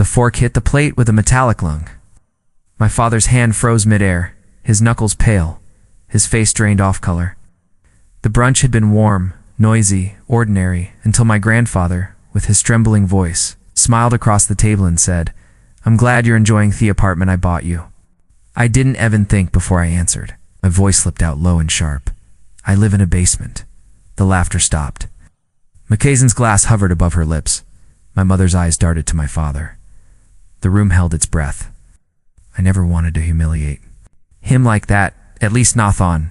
The fork hit the plate with a metallic lung. My father's hand froze midair, his knuckles pale, his face drained off color. The brunch had been warm, noisy, ordinary, until my grandfather, with his trembling voice, smiled across the table and said, "I'm glad you're enjoying the apartment I bought you." I didn't even think before I answered. My voice slipped out low and sharp. "I live in a basement." The laughter stopped. Mackaysen's glass hovered above her lips. My mother's eyes darted to my father. The room held its breath. I never wanted to humiliate him like that, at least not on.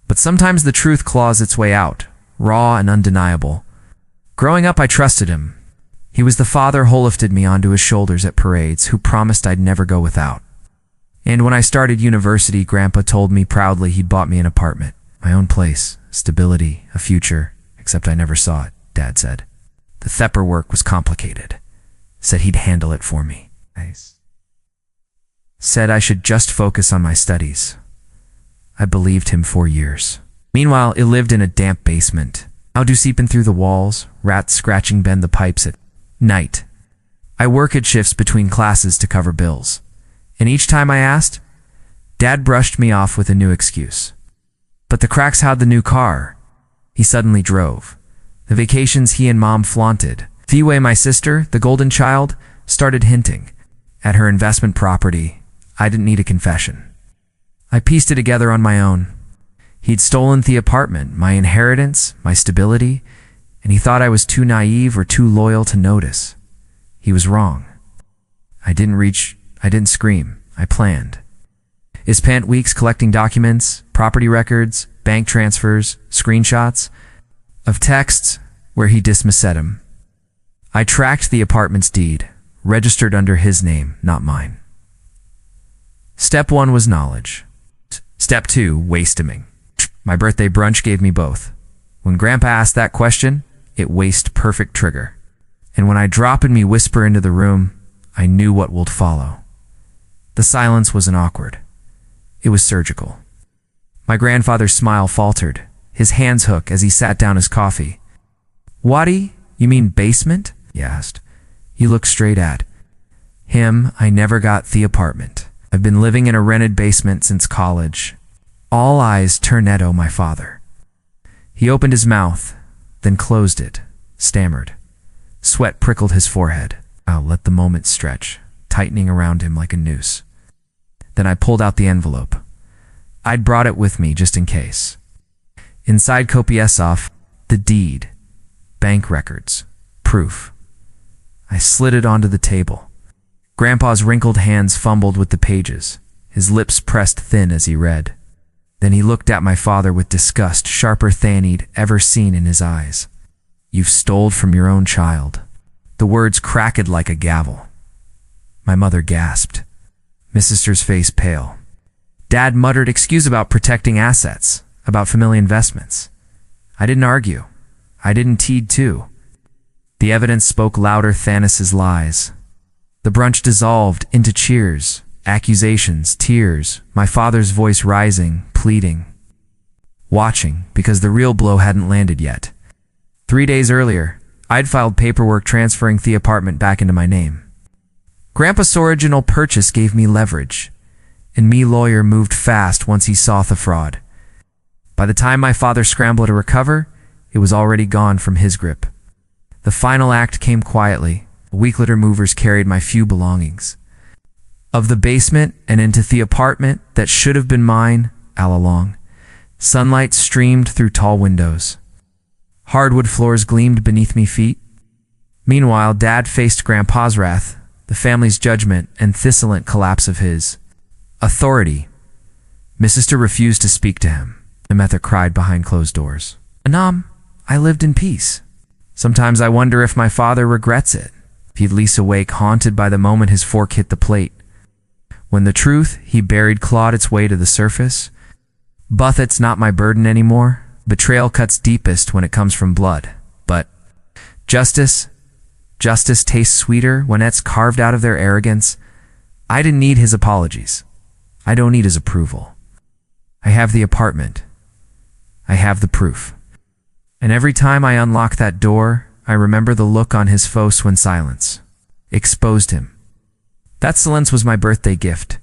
But sometimes the truth claws its way out, raw and undeniable. Growing up, I trusted him. He was the father who lifted me onto his shoulders at parades, who promised I'd never go without. And when I started university, Grandpa told me proudly he'd bought me an apartment. My own place, stability, a future, except I never saw it, Dad said. The Thepper work was complicated. Said he'd handle it for me. Said I should just focus on my studies. I believed him for years. Meanwhile, it lived in a damp basement. How do seeping through the walls, rats scratching bend the pipes at night. I work at shifts between classes to cover bills. And each time I asked, Dad brushed me off with a new excuse. But the cracks had the new car. He suddenly drove. The vacations he and Mom flaunted. Thiwe, my sister, the golden child, started hinting. At her investment property, I didn't need a confession. I pieced it together on my own. He'd stolen the apartment, my inheritance, my stability, and he thought I was too naive or too loyal to notice. He was wrong. I didn't scream. I planned. I spent weeks collecting documents, property records, bank transfers, screenshots of texts where he dismissed him. I tracked the apartment's deed, registered under his name, not mine. Step 1 was knowledge. Step 2, wasteming. My birthday brunch gave me both. When Grandpa asked that question, it waste perfect trigger. And when I drop and me whisper into the room, I knew what would follow. The silence wasn't awkward. It was surgical. My grandfather's smile faltered, his hands hook as he sat down his coffee. "Waddy, you mean basement?" he asked. He looked straight at him. I never got the apartment. I've been living in a rented basement since college. All eyes turned at my father. He opened his mouth, then closed it, stammered. Sweat prickled his forehead. I'll let the moment stretch, tightening around him like a noose. Then I pulled out the envelope. I'd brought it with me just in case. Inside Kopiesov, the deed, bank records, proof. I slid it onto the table. Grandpa's wrinkled hands fumbled with the pages, his lips pressed thin as he read. Then he looked at my father with disgust sharper than he'd ever seen in his eyes. "You've stole from your own child." The words cracked like a gavel. My mother gasped. Miss Sister's face pale. Dad muttered excuse about protecting assets, about family investments. I didn't argue. I didn't heed too. The evidence spoke louder than his lies. The brunch dissolved into cheers, accusations, tears, my father's voice rising, pleading. Watching, because the real blow hadn't landed yet. 3 days earlier, I'd filed paperwork transferring the apartment back into my name. Grandpa's original purchase gave me leverage, and me lawyer moved fast once he saw the fraud. By the time my father scrambled to recover, it was already gone from his grip. The final act came quietly. A week later, movers carried my few belongings. Of the basement and into the apartment that should have been mine all along. Sunlight streamed through tall windows. Hardwood floors gleamed beneath me feet. Meanwhile, Dad faced Grandpa's wrath, the family's judgment, and thistlant collapse of his authority. Miss Sister refused to speak to him. The mother cried behind closed doors. "Anam, I lived in peace. Sometimes I wonder if my father regrets it. He'd lease awake, haunted by the moment his fork hit the plate. When the truth he buried clawed its way to the surface. Buffet's not my burden anymore. Betrayal cuts deepest when it comes from blood. But justice tastes sweeter when it's carved out of their arrogance. I didn't need his apologies. I don't need his approval. I have the apartment. I have the proof. And every time I unlock that door, I remember the look on his face when silence. exposed him. That silence was my birthday gift.